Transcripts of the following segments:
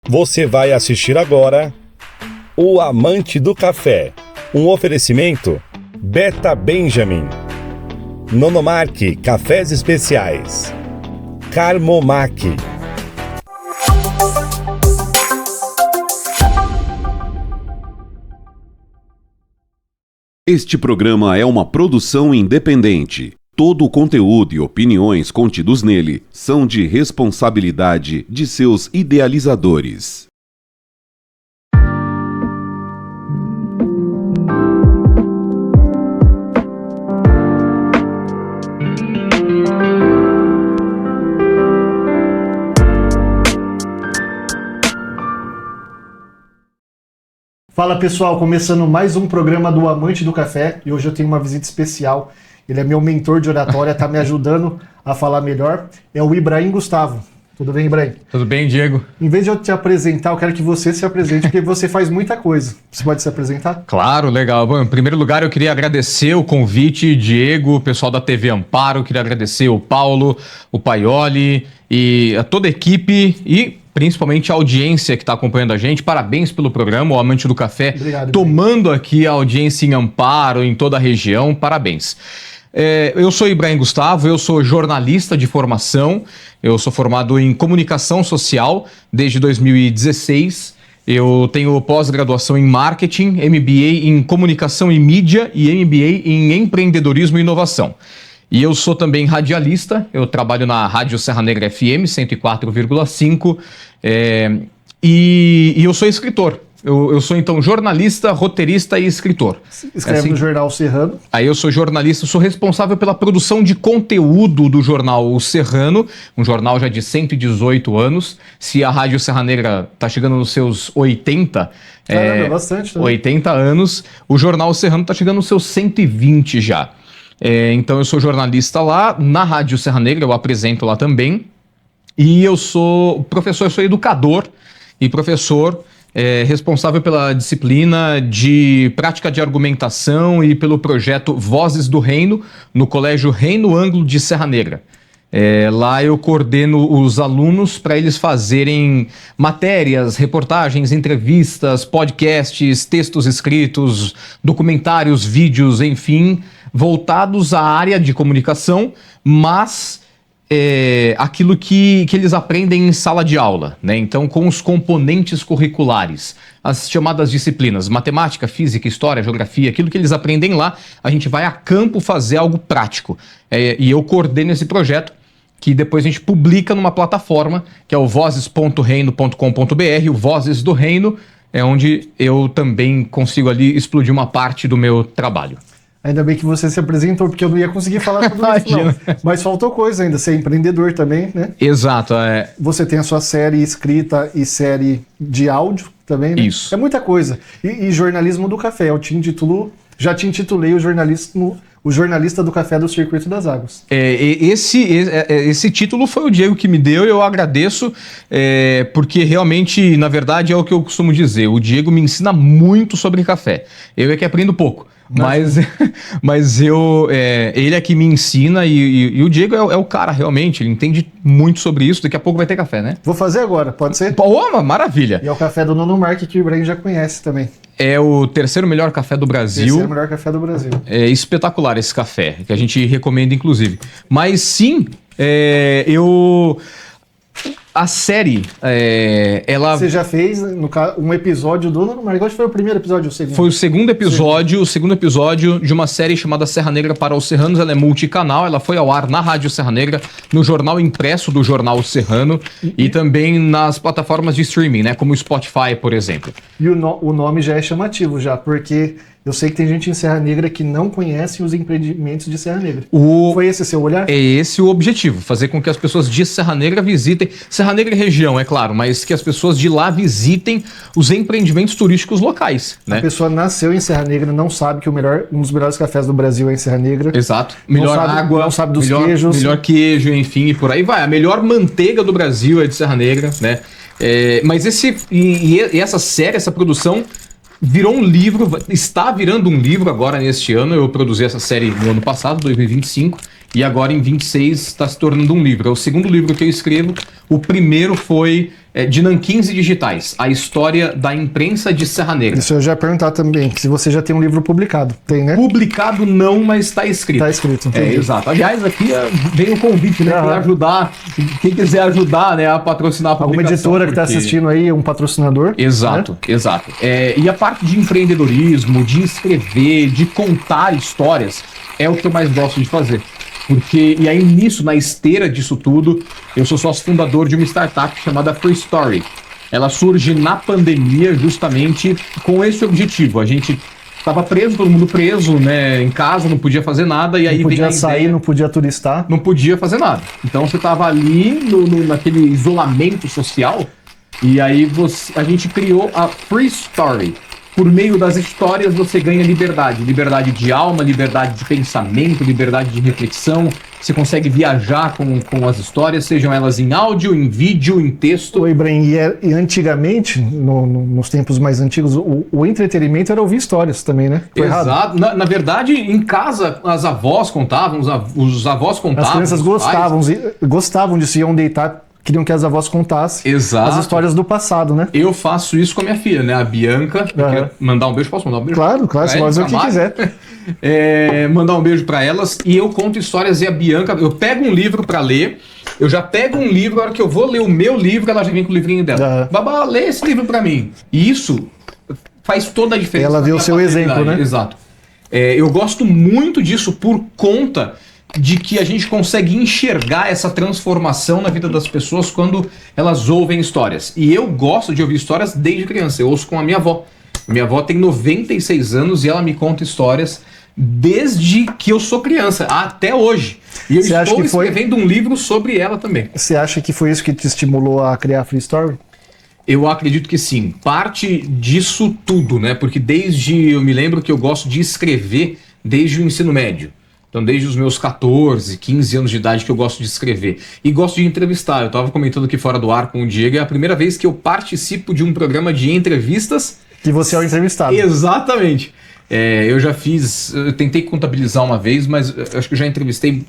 Você vai assistir agora O Amante do Café, um oferecimento Beta Benjamin, Nonomark Cafés Especiais, Carmomac. Este programa é uma produção independente. Todo o conteúdo e opiniões contidos nele são de responsabilidade de seus idealizadores. Fala pessoal, começando mais um programa do Amante do Café e hoje eu tenho uma visita especial. Ele é meu mentor de oratória, está me ajudando a falar melhor. É o Ibrahim Gustavo. Tudo bem, Ibrahim? Tudo bem, Diego? Em vez de eu te apresentar, eu quero que você se apresente, porque você faz muita coisa. Você pode se apresentar? Claro, legal. Bom, em primeiro lugar, eu queria agradecer o convite, Diego, o pessoal da TV Amparo, queria agradecer o Paulo, o Paioli e a toda a equipe e principalmente a audiência que está acompanhando a gente. Parabéns pelo programa, o Amante do Café. Obrigado, tomando aqui a audiência em Amparo, em toda a região. Parabéns. Eu sou Ibrahim Gustavo, eu sou jornalista de formação, eu sou formado em comunicação social desde 2016, eu tenho pós-graduação em marketing, MBA em comunicação e mídia e MBA em empreendedorismo e inovação. E eu sou também radialista, eu trabalho na Rádio Serra Negra FM 104,5 e eu sou escritor. Eu sou, então, jornalista, roteirista e escritor. Escreve no Jornal Serrano. Aí eu sou jornalista, sou responsável pela produção de conteúdo do jornal O Serrano, um jornal já de 118 anos. Se a Rádio Serra Negra está chegando nos seus 80... Caramba, bastante também. 80 anos, o jornal O Serrano está chegando nos seus 120 já. Então eu sou jornalista lá, na Rádio Serra Negra, eu apresento lá também. E eu sou professor, eu sou educador e professor... responsável pela disciplina de prática de argumentação e pelo projeto Vozes do Reino, no Colégio Reino Ângulo de Serra Negra. Lá eu coordeno os alunos para eles fazerem matérias, reportagens, entrevistas, podcasts, textos escritos, documentários, vídeos, enfim, voltados à área de comunicação, mas... aquilo que eles aprendem em sala de aula, né? Então, com os componentes curriculares, as chamadas disciplinas, matemática, física, história, geografia, aquilo que eles aprendem lá, a gente vai a campo fazer algo prático. E eu coordeno esse projeto, que depois a gente publica numa plataforma, que é o vozes.reino.com.br, o Vozes do Reino, é onde eu também consigo ali explodir uma parte do meu trabalho. Ainda bem que você se apresentou, porque eu não ia conseguir falar tudo isso, não. Mas faltou coisa ainda, ser empreendedor também, né? Exato. Você tem a sua série escrita e série de áudio também, né? Isso. É muita coisa. E jornalismo do café, já te intitulei o jornalista do café do Circuito das Águas. Esse título foi o Diego que me deu e eu agradeço, porque realmente, na verdade, é o que eu costumo dizer. O Diego me ensina muito sobre café. Eu é que aprendo pouco. Mas ele é que me ensina e o Diego é o cara, realmente, ele entende muito sobre isso. Daqui a pouco vai ter café, né? Vou fazer agora, pode ser? Pô, maravilha! E é o café do Nonomark, que o Ibrahim já conhece também. É o terceiro melhor café do Brasil. Terceiro melhor café do Brasil. É espetacular esse café, que a gente recomenda, inclusive. Mas sim, a série, ela... Você já fez um episódio do Nonomark? Acho que foi o primeiro episódio, o segundo? Foi o segundo episódio de uma série chamada Serra Negra para os Serranos. Ela é multicanal, ela foi ao ar na Rádio Serra Negra, no jornal impresso do Jornal Serrano e também nas plataformas de streaming, né, como o Spotify, por exemplo. E o nome já é chamativo, porque... Eu sei que tem gente em Serra Negra que não conhece os empreendimentos de Serra Negra. Foi esse seu olhar? É esse o objetivo, fazer com que as pessoas de Serra Negra visitem, Serra Negra e região, é claro, mas que as pessoas de lá visitem os empreendimentos turísticos locais, né? A pessoa nasceu em Serra Negra, não sabe que um dos melhores cafés do Brasil é em Serra Negra. Exato. Melhor água, não sabe dos queijos. Melhor queijo, enfim, e por aí vai. A melhor manteiga do Brasil é de Serra Negra, né? Mas essa série, essa produção... virou um livro, está virando um livro agora neste ano. Eu produzi essa série no ano passado, 2025, e agora em 26 está se tornando um livro. É o segundo livro que eu escrevo. O primeiro foi de nanquins e digitais, a história da imprensa de Serra Negra. Isso eu já ia perguntar também, se você já tem um livro publicado. Tem, né? Publicado não, mas está escrito. Está escrito, entendi. Exato. Aliás, aqui vem o convite, né? Para ajudar, quem quiser ajudar, né, a patrocinar a publicação. Alguma editora que está assistindo aí, um patrocinador. Exato, né? exato. E a parte de empreendedorismo, de escrever, de contar histórias, é o que eu mais gosto de fazer. E aí nisso, na esteira disso tudo, eu sou sócio fundador de uma startup chamada Free Story. Ela surge na pandemia justamente com esse objetivo. A gente estava preso, todo mundo preso, né, em casa, não podia fazer nada, e aí não podia sair, ideia, não podia turistar. não podia fazer nada. Então você estava ali naquele isolamento social, e aí a gente criou a Free Story. Por meio das histórias você ganha liberdade. Liberdade de alma, liberdade de pensamento, liberdade de reflexão. Você consegue viajar com as histórias, sejam elas em áudio, em vídeo, em texto. Oi, Ibrahim, e antigamente, nos tempos mais antigos, o entretenimento era ouvir histórias também, né? Foi Exato. errado? Na verdade, em casa, as avós contavam, os avós contavam. As crianças gostavam disso, iam deitar, queriam que as avós contassem Exato. as histórias do passado, né? Eu faço isso com a minha filha, né? A Bianca. Quer mandar um beijo? Posso mandar um beijo? Claro, você pode fazer o que quiser. Mandar um beijo pra elas e eu conto histórias e a Bianca, eu pego um livro pra ler, eu já pego um livro, a hora que eu vou ler o meu livro, ela já vem com o livrinho dela. Babá, lê esse livro pra mim. E isso faz toda a diferença. Ela vê o seu exemplo, né? Exato. Eu gosto muito disso por conta de que a gente consegue enxergar essa transformação na vida das pessoas quando elas ouvem histórias. E eu gosto de ouvir histórias desde criança. Eu ouço com a minha avó. Minha avó tem 96 anos e ela me conta histórias desde que eu sou criança, até hoje. E eu estou escrevendo um livro sobre ela também. Você acha que foi isso que te estimulou a criar a Free Story? Eu acredito que sim. Parte disso tudo, né? Porque eu me lembro que eu gosto de escrever desde o ensino médio. Então, desde os meus 14, 15 anos de idade que eu gosto de escrever. E gosto de entrevistar. Eu estava comentando aqui fora do ar com o Diego, é a primeira vez que eu participo de um programa de entrevistas. Que você é o entrevistado. Exatamente. Eu tentei contabilizar uma vez, mas acho que eu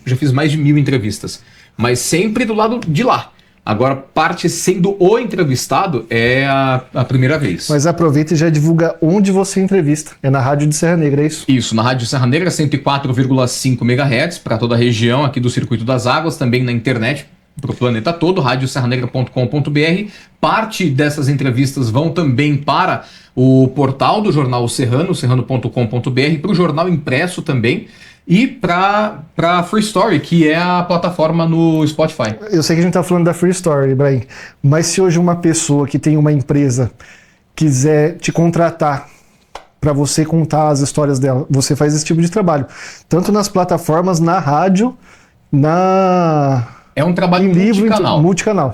já fiz mais de 1000 entrevistas. Mas sempre do lado de lá. Agora, sendo o entrevistado é a primeira vez. Mas aproveita e já divulga onde você entrevista. É na Rádio de Serra Negra, é isso? Isso, na Rádio Serra Negra, 104,5 MHz, para toda a região aqui do Circuito das Águas, também na internet, para o planeta todo, radioserranegra.com.br. Parte dessas entrevistas vão também para o portal do Jornal Serrano, serrano.com.br, para o jornal impresso também. E para Free Story, que é a plataforma no Spotify. Eu sei que a gente está falando da Free Story, Ibrahim, mas se hoje uma pessoa que tem uma empresa quiser te contratar para você contar as histórias dela, você faz esse tipo de trabalho, tanto nas plataformas, na rádio, É um trabalho multicanal.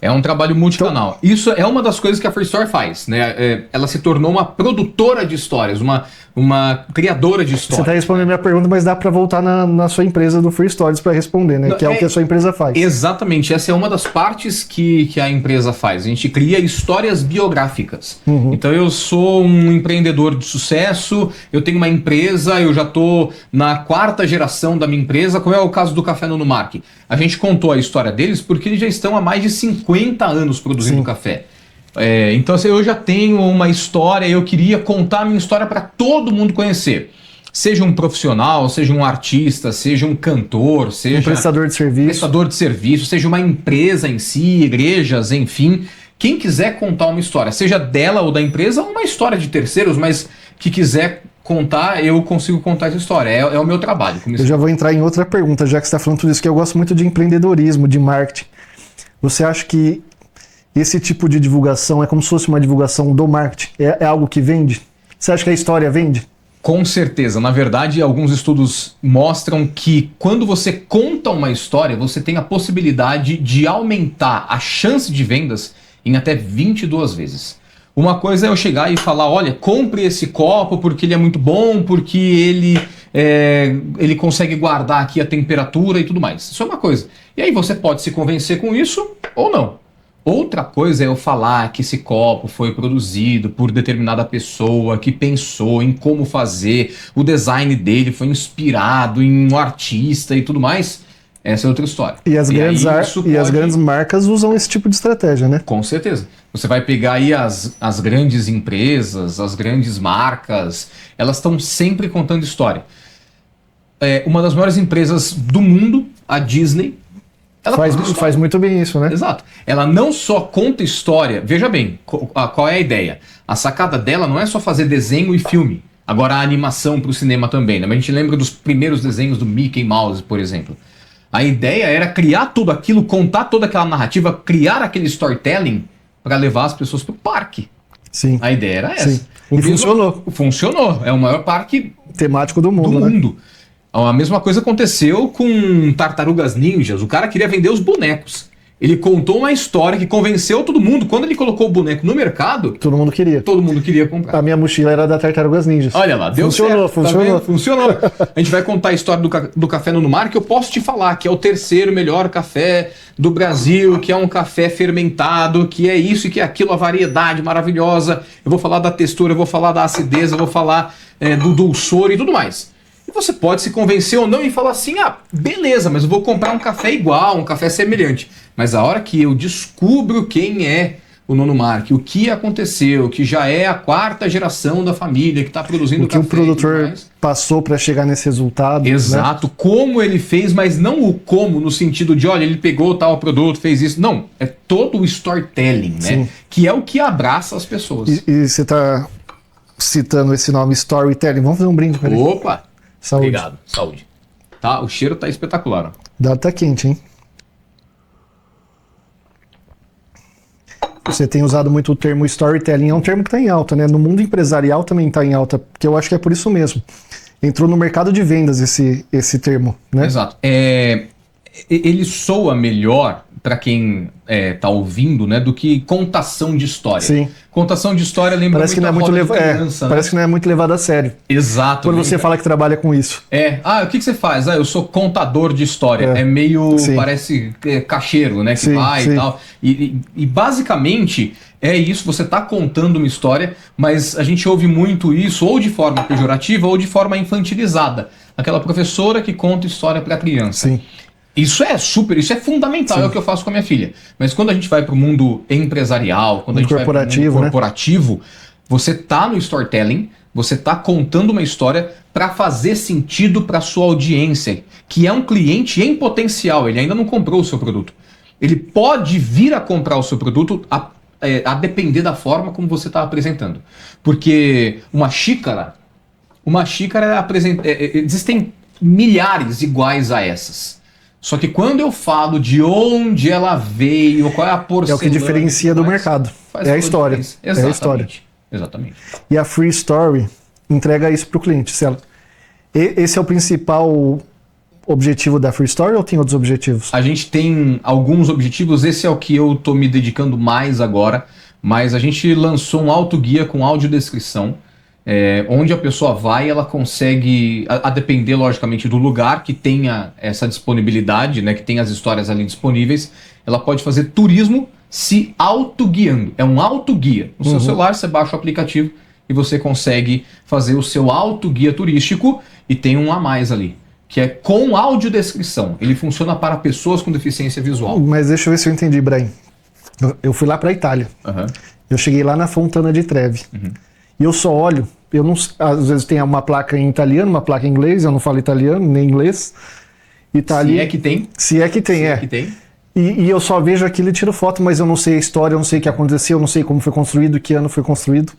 É um trabalho multicanal. Então, isso é uma das coisas que a Free Story faz, né? Ela se tornou uma produtora de histórias, uma criadora de histórias. Você está respondendo a minha pergunta, mas dá para voltar na sua empresa do Free Stories para responder, né? Que é o que a sua empresa faz. Exatamente. Essa é uma das partes que a empresa faz. A gente cria histórias biográficas. Uhum. Então eu sou um empreendedor de sucesso, eu tenho uma empresa, eu já estou na 4ª geração da minha empresa, como é o caso do Café Nonomark. A gente contou a história deles porque eles já estão há mais de 50 anos produzindo café. Então assim, eu já tenho uma história, eu queria contar a minha história para todo mundo conhecer. Seja um profissional, seja um artista, seja um cantor, seja um prestador de serviço, seja uma empresa em si, igrejas, enfim. Quem quiser contar uma história, seja dela ou da empresa, uma história de terceiros, mas que quiser contar, eu consigo contar essa história. É o meu trabalho. Eu já vou entrar em outra pergunta, já que você está falando tudo isso, que eu gosto muito de empreendedorismo, de marketing. Você acha que esse tipo de divulgação é como se fosse uma divulgação do marketing? É algo que vende? Você acha que a história vende? Com certeza. Na verdade, alguns estudos mostram que quando você conta uma história, você tem a possibilidade de aumentar a chance de vendas em até 22 vezes. Uma coisa é eu chegar e falar, olha, compre esse copo porque ele é muito bom, porque ele consegue guardar aqui a temperatura e tudo mais. Isso é uma coisa. E aí você pode se convencer com isso ou não. Outra coisa é eu falar que esse copo foi produzido por determinada pessoa que pensou em como fazer, o design dele foi inspirado em um artista e tudo mais. essa é outra história. E as grandes marcas usam esse tipo de estratégia, né? Com certeza. Você vai pegar aí as grandes empresas, as grandes marcas, elas estão sempre contando história. Uma das maiores empresas do mundo, a Disney, ela faz muito bem isso, né? Exato. Ela não só conta história, veja bem, qual é a ideia? A sacada dela não é só fazer desenho e filme. Agora a animação para o cinema também, né? Mas a gente lembra dos primeiros desenhos do Mickey Mouse, por exemplo. A ideia era criar tudo aquilo, contar toda aquela narrativa, criar aquele storytelling para levar as pessoas para o parque. Sim. A ideia era essa. Sim. E funcionou. Funcionou. É o maior parque temático do mundo. Né? A mesma coisa aconteceu com Tartarugas Ninjas. O cara queria vender os bonecos. Ele contou uma história que convenceu todo mundo. Quando ele colocou o boneco no mercado, todo mundo queria. Todo mundo queria comprar. A minha mochila era da Tartarugas Ninjas. Olha lá, deu funcionou, certo. Funcionou. Tá funcionou. A gente vai contar a história do café no Mar, que eu posso te falar que é o terceiro melhor café do Brasil, que é um café fermentado, que é isso e que é aquilo, a variedade maravilhosa. Eu vou falar da textura, eu vou falar da acidez, eu vou falar do dulçor e tudo mais. E você pode se convencer ou não e falar assim, beleza, mas eu vou comprar um café igual, um café semelhante. Mas a hora que eu descubro quem é o Nono Mark, o que aconteceu, que já é a 4ª geração da família que está produzindo café. O que o produtor passou para chegar nesse resultado. Exato, né? Como ele fez, mas não o como no sentido de, olha, ele pegou tal produto, fez isso. Não, é todo o storytelling, né? Sim. Que é o que abraça as pessoas. E você está citando esse nome, storytelling. Vamos fazer um brinde para ele. Opa! Saúde. Obrigado, saúde. Tá, o cheiro tá espetacular. Ó. O dado tá quente, hein? Você tem usado muito o termo storytelling, é um termo que está em alta, né? No mundo empresarial também está em alta, porque eu acho que é por isso mesmo. Entrou no mercado de vendas esse termo, né? Exato. Ele soa melhor para quem tá ouvindo, né, do que contação de história. Sim. Contação de história lembra parece muito que criança, né? Parece que não é muito levado a sério. Exato. Quando você fala que trabalha com isso. O que você faz? Eu sou contador de história. É meio, Sim. parece cacheiro, né, que Sim, vai sim. e tal. E basicamente é isso, você tá contando uma história, mas a gente ouve muito isso ou de forma pejorativa ou de forma infantilizada. Aquela professora que conta história para criança. Sim. Isso é fundamental, Sim. é o que eu faço com a minha filha. Mas quando a gente vai para o mundo empresarial, quando a gente vai para o mundo corporativo, você tá no storytelling, você tá contando uma história para fazer sentido para sua audiência, que é um cliente em potencial, ele ainda não comprou o seu produto. Ele pode vir a comprar o seu produto a depender da forma como você está apresentando. Porque uma xícara existem milhares iguais a essas. Só que quando eu falo de onde ela veio, qual é a porcentagem... É o que diferencia do mercado. É a história. Exatamente. É a história. Exatamente. E a Free Story entrega isso para o cliente. Esse é o principal objetivo da Free Story ou tem outros objetivos? A gente tem alguns objetivos, esse é o que eu estou me dedicando mais agora, mas a gente lançou um autoguia com audiodescrição, onde a pessoa vai, ela consegue, a depender logicamente do lugar que tenha essa disponibilidade, né, que tem as histórias ali disponíveis, ela pode fazer turismo se autoguiando. É um autoguia. No seu celular você baixa o aplicativo e você consegue fazer o seu autoguia turístico e tem um a mais ali, que é com audiodescrição. Ele funciona para pessoas com deficiência visual. Mas deixa eu ver se eu entendi, Brian. Eu fui lá para a Itália. Eu cheguei lá na Fontana di Trevi. E eu só olho, às vezes tem uma placa em italiano, uma placa em inglês, eu não falo italiano nem inglês. E tá ali, Se é que tem. Se é que tem. E eu só vejo aquilo e tiro foto, mas eu não sei a história, eu não sei o que aconteceu, eu não sei como foi construído, que ano foi construído.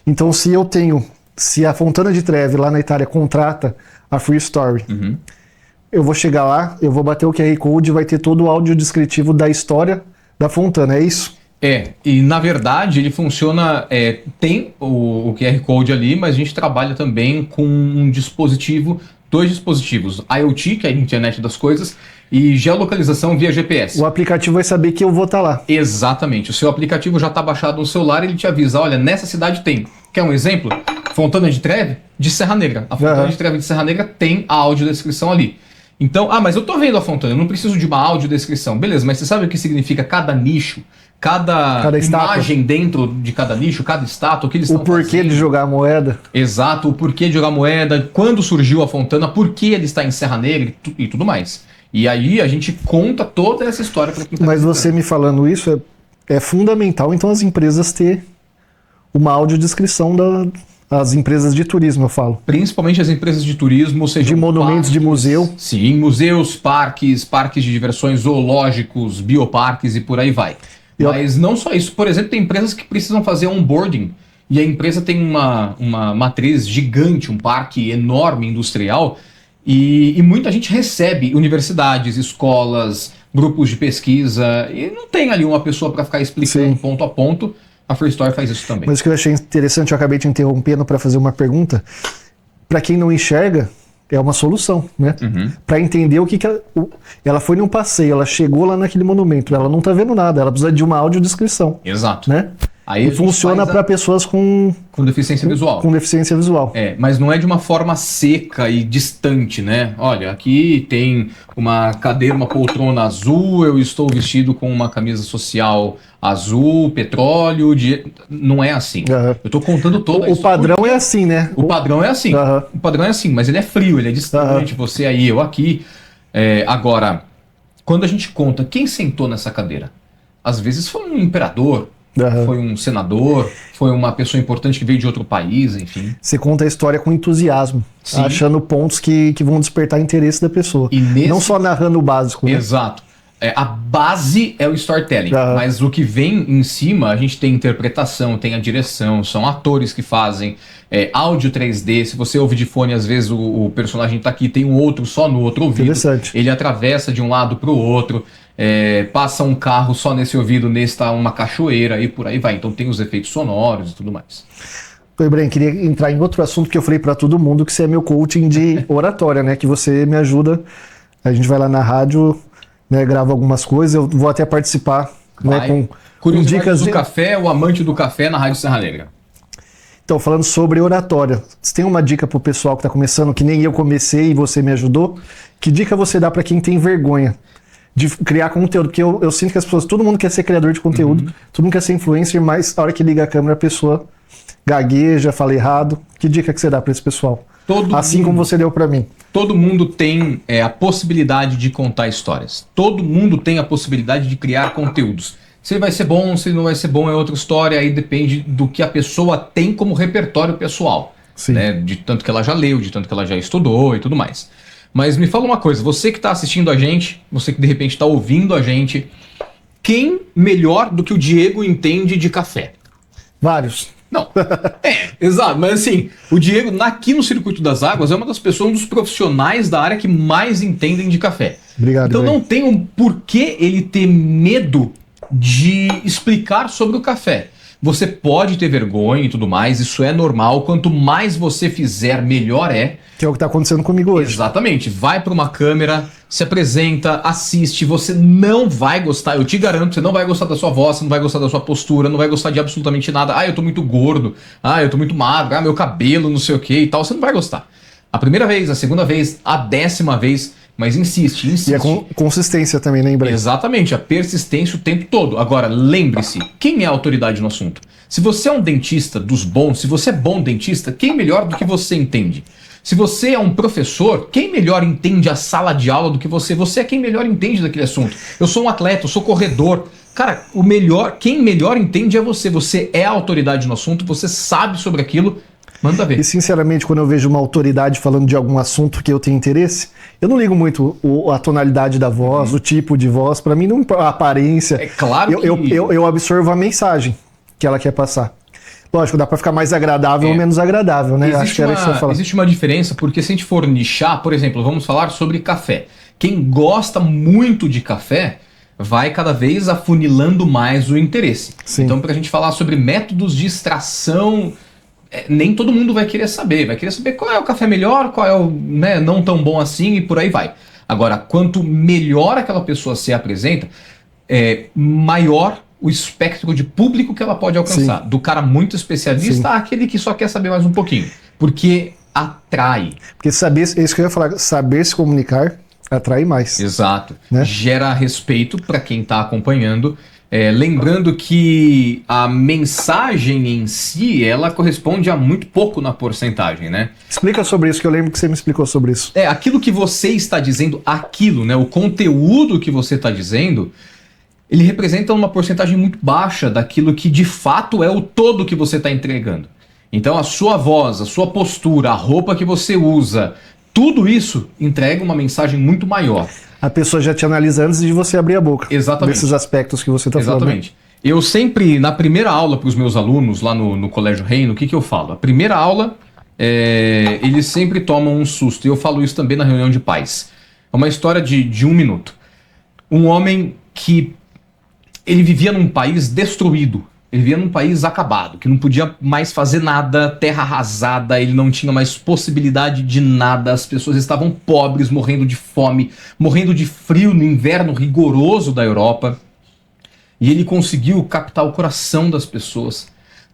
Então se a Fontana di Trevi lá na Itália contrata a Free Story, eu vou chegar lá, eu vou bater o QR Code e vai ter todo o áudio descritivo da história da Fontana, é isso? E na verdade ele funciona, tem o QR Code ali, mas a gente trabalha também com dois dispositivos, IoT, que é a internet das coisas, e geolocalização via GPS. O aplicativo vai saber que eu vou estar lá. Exatamente, o seu aplicativo já está baixado no celular, ele te avisa, olha, nessa cidade tem. Quer um exemplo? Fontana di Trevi de Serra Negra. A Fontana di Trevi de Serra Negra tem a audiodescrição ali. Então, mas eu tô vendo a Fontana, eu não preciso de uma audiodescrição. Beleza, mas você sabe o que significa cada nicho? Cada imagem dentro de cada nicho, cada estátua, o que eles estão fazendo. O porquê de jogar a moeda. Exato, o porquê de jogar moeda, quando surgiu a Fontana, por que ele está em Serra Negra e tudo mais. E aí a gente conta toda essa história para quem tá Mas visitando. você me falando isso é fundamental, então, as empresas ter uma audiodescrição das empresas de turismo, eu falo. Principalmente as empresas de turismo, seja De monumentos, de museu. Sim, museus, parques de diversões, zoológicos, bioparques e por aí vai. Mas não só isso. Por exemplo, tem empresas que precisam fazer onboarding e a empresa tem uma matriz gigante, um parque enorme industrial e muita gente recebe universidades, escolas, grupos de pesquisa e não tem ali uma pessoa para ficar explicando Sim. ponto a ponto. A Free Store faz isso também. Mas o que eu achei interessante, eu acabei te interrompendo para fazer uma pergunta. Para quem não enxerga, é uma solução, né? Para entender o que ela foi num passeio, ela chegou lá naquele monumento, ela não tá vendo nada, ela precisa de uma audiodescrição, Exato. né? Aí a E gente funciona faz para pessoas com deficiência visual. deficiência visual. Mas não é de uma forma seca e distante, né? Olha, aqui tem uma cadeira, uma poltrona azul, eu estou vestido com uma camisa social azul, petróleo, não é assim. Aham. Eu estou contando toda a O história. padrão é assim, né? O padrão é assim. Aham. O padrão é assim, mas ele é frio, ele é distante, você aí, eu aqui. Agora, quando a gente conta quem sentou nessa cadeira, às vezes foi um imperador, Aham. foi um senador, foi uma pessoa importante que veio de outro país, enfim. Você conta a história com entusiasmo, Sim. achando pontos que vão despertar interesse da pessoa. E nesse- Não só narrando o básico, né? Exato. A base é o storytelling, Aham. mas o que vem em cima, a gente tem interpretação, tem a direção, são atores que fazem, áudio 3D, se você ouve de fone, às vezes o personagem tá aqui, tem um outro só no outro ouvido, Interessante. ele atravessa de um lado para o outro, passa um carro só nesse ouvido, nesse tá uma cachoeira e por aí vai, então tem os efeitos sonoros e tudo mais. Oi, Bren, queria entrar em outro assunto que eu falei para todo mundo, que você é meu coaching de oratória, né? Que você me ajuda, a gente vai lá na rádio, né, grava algumas coisas, eu vou até participar, né, Vai. com Curiosidades dicas do café, o amante do café na Rádio Serra Negra. Então, falando sobre oratória, você tem uma dica pro pessoal que tá começando, que nem eu comecei e você me ajudou? Que dica você dá para quem tem vergonha de criar conteúdo? Porque eu sinto que as pessoas, todo mundo quer ser criador de conteúdo, todo mundo quer ser influencer, mas a hora que liga a câmera a pessoa gagueja, fala errado. Que dica que você dá para esse pessoal? Assim como você deu para mim. Todo mundo tem a possibilidade de contar histórias. Todo mundo tem a possibilidade de criar conteúdos. Se ele vai ser bom, se ele não vai ser bom é outra história, aí depende do que a pessoa tem como repertório pessoal. Sim. Né? De tanto que ela já leu, de tanto que ela já estudou e tudo mais. Mas me fala uma coisa, você que está assistindo a gente, você que de repente está ouvindo a gente, quem melhor do que o Diego entende de café? Vários. Não. Exato. Mas assim, o Diego, aqui no Circuito das Águas, é uma das pessoas, um dos profissionais da área que mais entendem de café. Obrigado, Então Bren. não tem um porquê ele ter medo de explicar sobre o café. Você pode ter vergonha e tudo mais, isso é normal. Quanto mais você fizer, melhor é. Que é o que tá acontecendo comigo hoje. Exatamente. Vai para uma câmera, se apresenta, assiste. Você não vai gostar, eu te garanto, você não vai gostar da sua voz, você não vai gostar da sua postura, não vai gostar de absolutamente nada. Ah, eu tô muito gordo. Ah, eu tô muito magro. Ah, meu cabelo, não sei o que e tal. Você não vai gostar. A primeira vez, a segunda vez, a 10ª vez, mas insiste, insiste. E é consistência também, né, Bren? Exatamente, a persistência o tempo todo. Agora, lembre-se, quem é a autoridade no assunto? Se você é um dentista dos bons, se você é bom dentista, quem melhor do que você entende? Se você é um professor, quem melhor entende a sala de aula do que você? Você é quem melhor entende daquele assunto. Eu sou um atleta, eu sou corredor. Cara, quem melhor entende é você. Você é a autoridade no assunto, você sabe sobre aquilo. Manda ver. E sinceramente, quando eu vejo uma autoridade falando de algum assunto que eu tenho interesse, eu não ligo muito a tonalidade da voz, o tipo de voz. Para mim, não a aparência. É claro que... Eu absorvo a mensagem que ela quer passar. Lógico, dá para ficar mais agradável ou menos agradável, né? Acho que era isso que eu ia falar. Existe uma diferença, porque se a gente for nichar, por exemplo, vamos falar sobre café. Quem gosta muito de café vai cada vez afunilando mais o interesse. Sim. Então, para a gente falar sobre métodos de extração, nem todo mundo vai querer saber. Vai querer saber qual é o café melhor, qual é o não tão bom assim e por aí vai. Agora, quanto melhor aquela pessoa se apresenta, maior o espectro de público que ela pode alcançar. Sim. Do cara muito especialista àquele que só quer saber mais um pouquinho. Porque atrai. Porque saber, é isso que eu ia falar, saber se comunicar atrai mais. Exato. Né? Gera respeito para quem está acompanhando Lembrando que a mensagem em si, ela corresponde a muito pouco na porcentagem, né? Explica sobre isso, que eu lembro que você me explicou sobre isso. Aquilo que você está dizendo, né? O conteúdo que você está dizendo, ele representa uma porcentagem muito baixa daquilo que de fato é o todo que você está entregando. Então a sua voz, a sua postura, a roupa que você usa, tudo isso entrega uma mensagem muito maior. A pessoa já te analisa antes de você abrir a boca. Exatamente. Desses aspectos que você está falando. Exatamente. Eu sempre, na primeira aula para os meus alunos lá no Colégio Reino, o que eu falo? A primeira aula, eles sempre tomam um susto. E eu falo isso também na reunião de pais. É uma história de 1 minuto. Um homem que ele vivia num país destruído. Ele vivia num país acabado, que não podia mais fazer nada, terra arrasada, ele não tinha mais possibilidade de nada, as pessoas estavam pobres, morrendo de fome, morrendo de frio no inverno rigoroso da Europa. E ele conseguiu captar o coração das pessoas,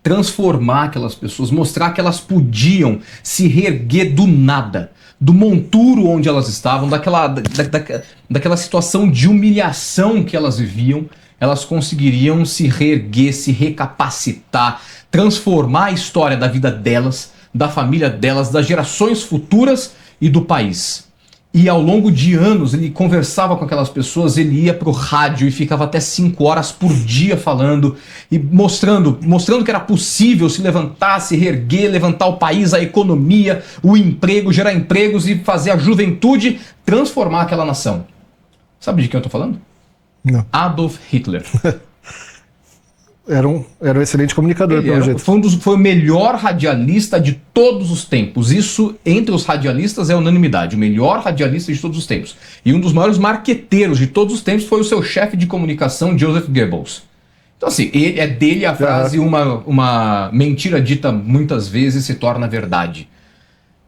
transformar aquelas pessoas, mostrar que elas podiam se reerguer do nada, do monturo onde elas estavam, daquela situação de humilhação que elas viviam. Elas conseguiriam se reerguer, se recapacitar, transformar a história da vida delas, da família delas, das gerações futuras e do país. E ao longo de anos ele conversava com aquelas pessoas, ele ia para o rádio e ficava até 5 horas por dia falando e mostrando que era possível se levantar, se reerguer, levantar o país, a economia, o emprego, gerar empregos e fazer a juventude transformar aquela nação. Sabe de quem eu estou falando? Não. Adolf Hitler. Era um excelente comunicador, pelo jeito. Foi o melhor radialista de todos os tempos. Isso, entre os radialistas, é unanimidade. O melhor radialista de todos os tempos. E um dos maiores marqueteiros de todos os tempos foi o seu chefe de comunicação, Joseph Goebbels. Então, assim, é dele a frase, uma mentira dita muitas vezes se torna verdade.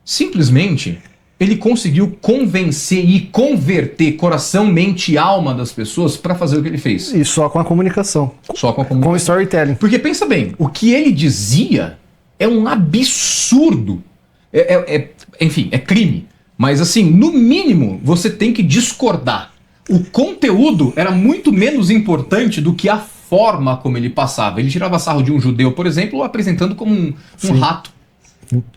Simplesmente, ele conseguiu convencer e converter coração, mente e alma das pessoas para fazer o que ele fez. E só com a comunicação. Só com a comunicação. Com o storytelling. Porque pensa bem, o que ele dizia é um absurdo. Enfim, é crime. Mas assim, no mínimo, você tem que discordar. O conteúdo era muito menos importante do que a forma como ele passava. Ele tirava sarro de um judeu, por exemplo, apresentando como um rato.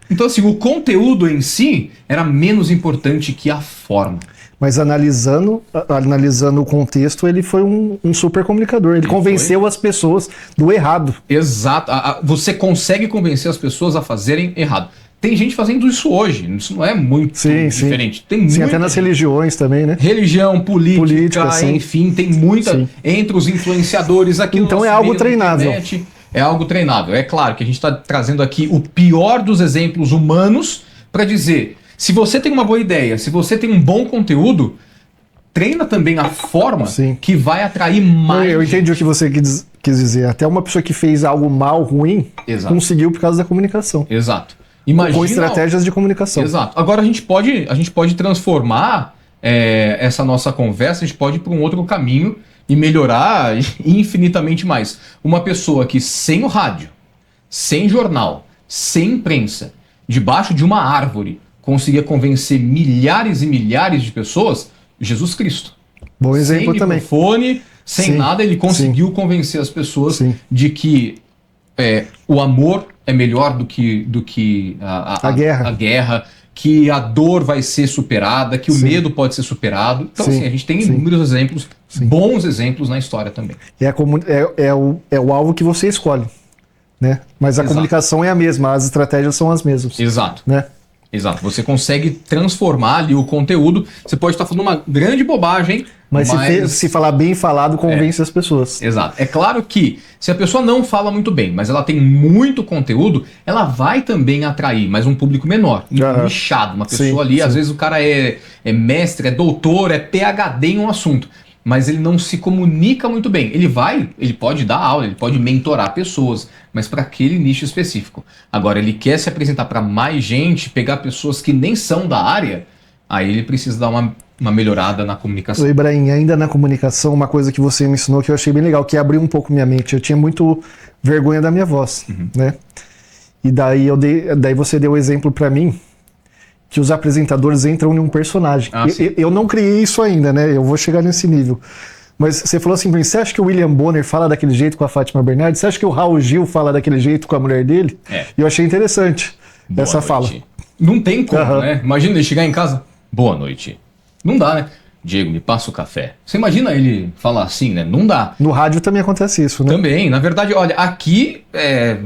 Então, assim, o conteúdo em si era menos importante que a forma. Mas analisando o contexto, ele foi um super comunicador. Ele convenceu as pessoas do errado. Exato. Você consegue convencer as pessoas a fazerem errado. Tem gente fazendo isso hoje. Isso não é muito diferente. Tem sim, até nas religiões também, né? Religião, política enfim, tem muita... Sim. Entre os influenciadores aqui. Então é algo treinável. É algo treinável. É claro que a gente está trazendo aqui o pior dos exemplos humanos para dizer, se você tem uma boa ideia, se você tem um bom conteúdo, treina também a forma que vai atrair mais. Eu entendi o que você quis dizer. Até uma pessoa que fez algo mal, ruim, conseguiu por causa da comunicação. Exato. Imagina, com estratégias de comunicação. Exato. Agora a gente pode transformar essa nossa conversa, a gente pode ir para um outro caminho e melhorar infinitamente mais. Uma pessoa que sem o rádio, sem jornal, sem imprensa, debaixo de uma árvore, conseguia convencer milhares e milhares de pessoas, Jesus Cristo. Bom exemplo também. Sem microfone, sem nada, ele conseguiu convencer as pessoas de que o amor é melhor do que a guerra, que a dor vai ser superada, que o medo pode ser superado. Então, assim, a gente tem inúmeros exemplos, bons exemplos na história também. É o alvo que você escolhe, né? Mas a comunicação é a mesma, as estratégias são as mesmas. Exato. Né? Exato. Você consegue transformar ali o conteúdo. Você pode estar falando uma grande bobagem, mas se falar bem falado, convence as pessoas. Exato. É claro que se a pessoa não fala muito bem, mas ela tem muito conteúdo, ela vai também atrair, mas um público menor, nichado. Uma pessoa ali, às vezes o cara é mestre, é doutor, é PhD em um assunto, mas ele não se comunica muito bem. Ele pode dar aula, ele pode mentorar pessoas, mas para aquele nicho específico. Agora, ele quer se apresentar para mais gente, pegar pessoas que nem são da área, aí ele precisa dar uma melhorada na comunicação. Ibrahim, ainda na comunicação, uma coisa que você me ensinou que eu achei bem legal, que abriu um pouco minha mente. Eu tinha muito vergonha da minha voz, né? E daí você deu o exemplo para mim que os apresentadores entram em um personagem. Eu não criei isso ainda, né? Eu vou chegar nesse nível. Mas você falou assim, você acha que o William Bonner fala daquele jeito com a Fátima Bernardes? Você acha que o Raul Gil fala daquele jeito com a mulher dele? E eu achei interessante essa fala. Não tem como, né? Imagina ele chegar em casa, boa noite. Não dá, né? Diego, me passa o café. Você imagina ele falar assim, né? Não dá. No rádio também acontece isso, né? Também. Na verdade, olha, aqui,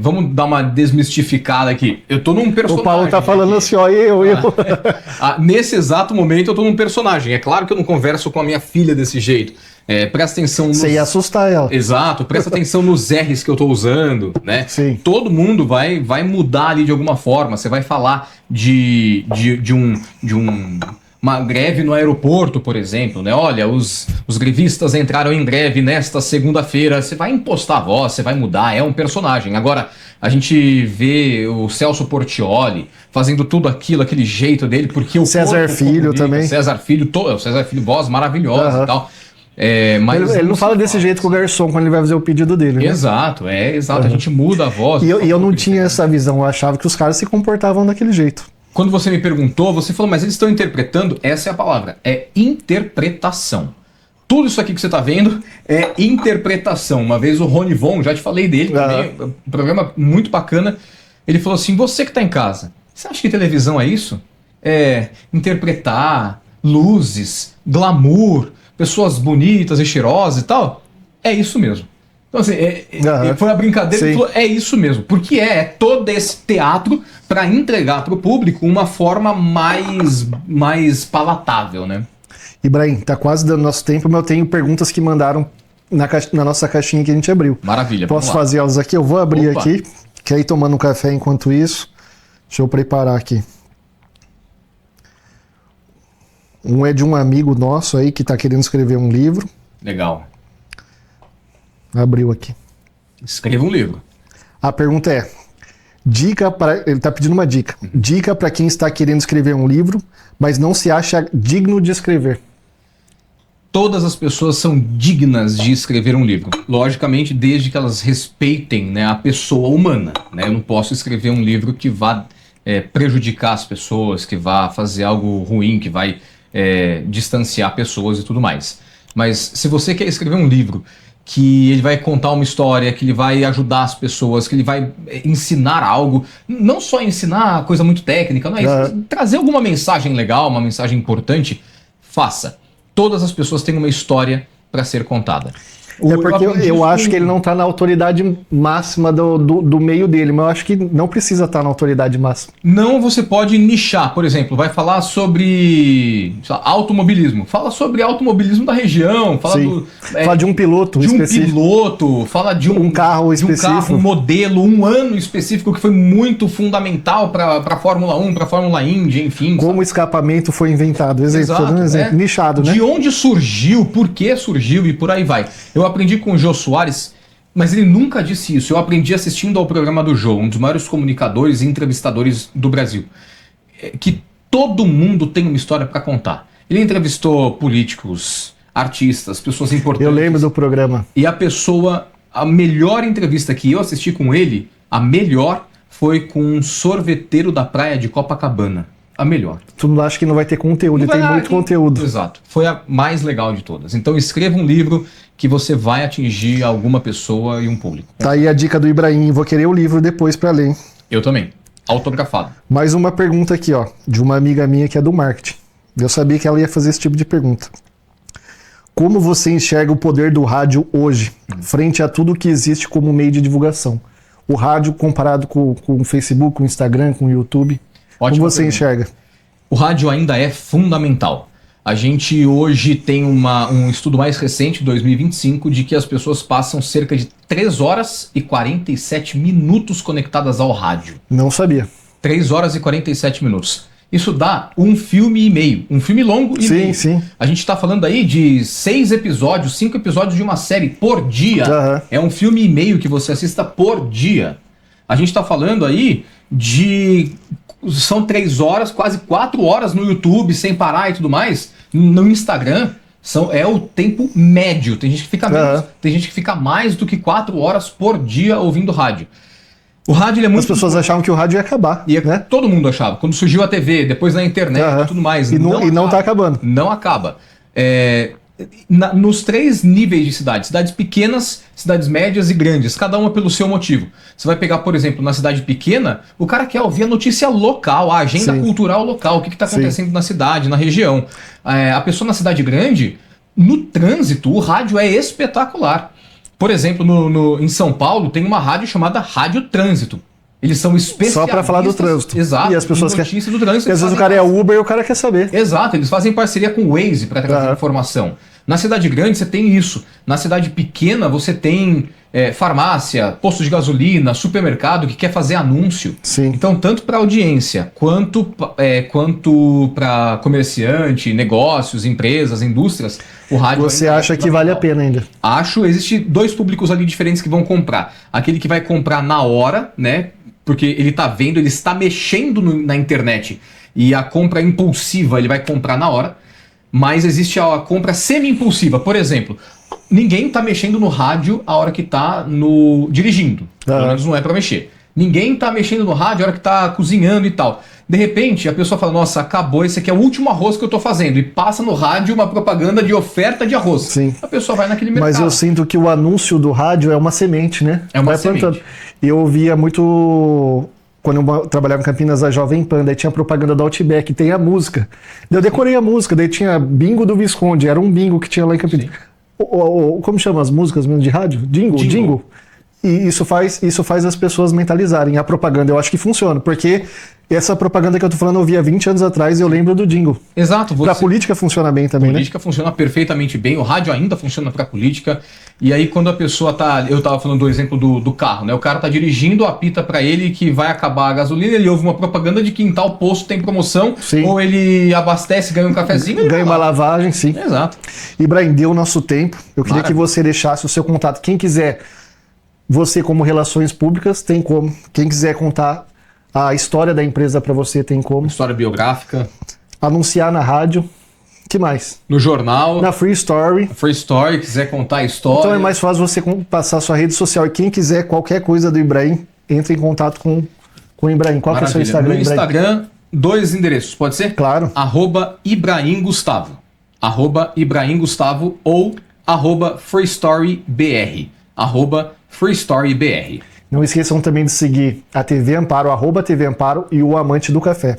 vamos dar uma desmistificada aqui. Eu tô num personagem. O Paulo tá falando aqui. assim, ó, eu. Nesse exato momento eu tô num personagem. É claro que eu não converso com a minha filha desse jeito. Presta atenção nos... Você ia assustar ela. Exato, presta atenção nos R's que eu tô usando, né? Sim. Todo mundo vai mudar ali de alguma forma. Você vai falar de uma greve no aeroporto, por exemplo, né? Olha, os grevistas entraram em greve nesta segunda-feira. Você vai impostar a voz, você vai mudar, é um personagem. Agora, a gente vê o Celso Portiolli fazendo tudo aquilo, aquele jeito dele, porque o César Filho também. César Filho, voz maravilhosa e tal. Mas ele não fala desse jeito com o garçom quando ele vai fazer o pedido dele, né? Exato, exato. A gente muda a voz. E eu não tinha essa visão, eu achava que os caras se comportavam daquele jeito. Quando você me perguntou, você falou, mas eles estão interpretando? Essa é a palavra, é interpretação. Tudo isso aqui que você está vendo é interpretação. Uma vez o Rony Von, já te falei dele também, um programa muito bacana, ele falou assim, você que está em casa, você acha que televisão é isso? É interpretar, luzes, glamour, pessoas bonitas e cheirosas e tal? É isso mesmo. Então assim, foi uma brincadeira, ele falou, é isso mesmo, porque é todo esse teatro para entregar para o público uma forma mais palatável, né? Ibrahim, tá quase dando nosso tempo, mas eu tenho perguntas que mandaram na nossa caixinha que a gente abriu. Maravilha. Posso fazer elas aqui? Eu vou abrir aqui, que aí tomando um café enquanto isso. Deixa eu preparar aqui. Um é de um amigo nosso aí que tá querendo escrever um livro. Legal. Abriu aqui. Escreva um livro. A pergunta é, ele tá pedindo uma dica. Dica para quem está querendo escrever um livro, mas não se acha digno de escrever. Todas as pessoas são dignas de escrever um livro. Logicamente, desde que elas respeitem, né, a pessoa humana. Né? Eu não posso escrever um livro que vá prejudicar as pessoas, que vá fazer algo ruim, que vai distanciar pessoas e tudo mais. Mas se você quer escrever um livro que ele vai contar uma história, que ele vai ajudar as pessoas, que ele vai ensinar algo, não só ensinar coisa muito técnica, não é isso, trazer alguma mensagem legal, uma mensagem importante, faça. Todas as pessoas têm uma história para ser contada. Porque eu acho que ele não está na autoridade máxima do meio dele, mas eu acho que não precisa estar na autoridade máxima. Não, você pode nichar, por exemplo, vai falar sobre automobilismo. Fala sobre automobilismo da região, fala de um piloto específico. Fala de um carro específico. Um modelo, um ano específico que foi muito fundamental para a Fórmula 1, para a Fórmula Indy, enfim. Como o escapamento foi inventado, nichado, né? De onde surgiu, por que surgiu e por aí vai. Eu aprendi com o Jô Soares, mas ele nunca disse isso. Eu aprendi assistindo ao programa do Jô, um dos maiores comunicadores e entrevistadores do Brasil. Que todo mundo tem uma história para contar. Ele entrevistou políticos, artistas, pessoas importantes. Eu lembro do programa. E a melhor entrevista que eu assisti com ele, a melhor, foi com um sorveteiro da praia de Copacabana. A melhor. Tu não acha que não vai ter conteúdo, ele tem muito conteúdo. Exato. Foi a mais legal de todas. Então escreva um livro que você vai atingir alguma pessoa e um público. Tá aí a dica do Ibrahim. Vou querer o livro depois para ler. Eu também. Autografado. Mais uma pergunta aqui, ó, de uma amiga minha que é do marketing. Eu sabia que ela ia fazer esse tipo de pergunta. Como você enxerga o poder do rádio hoje, frente a tudo que existe como meio de divulgação? O rádio comparado com o Facebook, com o Instagram, com o YouTube. Ótima Como você pergunta. Enxerga? O rádio ainda é fundamental. A gente hoje tem um estudo mais recente, 2025, de que as pessoas passam cerca de 3 horas e 47 minutos conectadas ao rádio. Não sabia. 3 horas e 47 minutos. Isso dá um filme e meio. Um filme longo e meio. Sim. A gente está falando aí de 6 episódios, 5 episódios de uma série por dia. É um filme e meio que você assista por dia. A gente está falando aí de... São 3 horas, quase 4 horas no YouTube, sem parar e tudo mais. No Instagram, é o tempo médio. Tem gente que fica menos, tem gente que fica mais do que 4 horas por dia ouvindo rádio. O rádio é muito... As pessoas achavam que o rádio ia acabar. Né? Todo mundo achava. Quando surgiu a TV, depois na internet e tudo mais. E não está acabando. Não acaba. nos 3 níveis de cidades. Cidades pequenas, cidades médias e grandes. Cada uma pelo seu motivo. Você vai pegar, por exemplo, na cidade pequena, o cara quer ouvir a notícia local, a agenda cultural local, o que está acontecendo na cidade, na região. A pessoa na cidade grande, no trânsito, o rádio é espetacular. Por exemplo, em São Paulo, tem uma rádio chamada Rádio Trânsito. Eles são especialistas... Só para falar do trânsito. Exato. E as pessoas notícias do trânsito. E às vezes o cara é Uber e o cara quer saber. Exato. Eles fazem parceria com o Waze para trazer informação. Na cidade grande você tem isso. Na cidade pequena você tem farmácia, posto de gasolina, supermercado que quer fazer anúncio. Sim. Então, tanto para audiência quanto para comerciante, negócios, empresas, indústrias, o rádio... Você acha que vale a pena ainda? Acho. Existe 2 públicos ali diferentes que vão comprar. Aquele que vai comprar na hora, né? Porque ele está vendo, ele está mexendo na internet. E a compra impulsiva ele vai comprar na hora. Mas existe a compra semi-impulsiva. Por exemplo, ninguém está mexendo no rádio a hora que está dirigindo. Pelo menos não é para mexer. Ninguém está mexendo no rádio a hora que está cozinhando e tal. De repente, a pessoa fala, nossa, acabou, esse aqui é o último arroz que eu estou fazendo. E passa no rádio uma propaganda de oferta de arroz. Sim. A pessoa vai naquele mercado. Mas eu sinto que o anúncio do rádio é uma semente, né? É uma semente. Plantando. Eu ouvia muito... Quando eu trabalhava em Campinas, a Jovem Pan, daí tinha propaganda do Outback, tem a música. Eu decorei a música, daí tinha Bingo do Visconde, era um bingo que tinha lá em Campinas. Como chama as músicas mesmo de rádio? Jingle. E isso faz as pessoas mentalizarem. A propaganda eu acho que funciona, porque essa propaganda que eu tô falando eu vi há 20 anos atrás e eu lembro do jingle. Exato. Pra política funciona bem também, né? Política funciona perfeitamente bem, o rádio ainda funciona pra política. E aí quando a pessoa tá... Eu tava falando do exemplo do carro, né? O cara tá dirigindo, apita pra ele que vai acabar a gasolina, ele ouve uma propaganda de que em tal posto tem promoção, sim. Ou ele abastece, ganha um cafezinho... Ganha uma lavagem, sim. Exato. Ibrahim, deu o nosso tempo. Eu queria que você deixasse o seu contato. Quem quiser... Você, como Relações Públicas, tem como. Quem quiser contar a história da empresa para você, tem como. História biográfica. Anunciar na rádio. Que mais? No jornal. Na Free Story. Free Story, quiser contar a história. Então é mais fácil você passar a sua rede social. E quem quiser qualquer coisa do Ibrahim, entre em contato com o Ibrahim. Qual que é o seu Instagram? No Instagram, 2 endereços, pode ser? Claro. @IbrahimGustavo. @IbrahimGustavo ou @FreeStoryBR. @FreeStoryBR. Não esqueçam também de seguir a TV Amparo, @TV Amparo e o Amante do Café.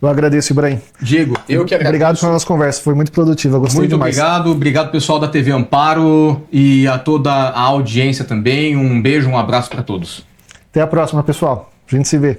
Eu agradeço, Ibrahim. Diego, eu que agradeço. Obrigado pela nossa conversa, foi muito produtiva, gostei demais. Muito obrigado pessoal da TV Amparo e a toda a audiência também. Um beijo, um abraço para todos. Até a próxima, pessoal. A gente se vê.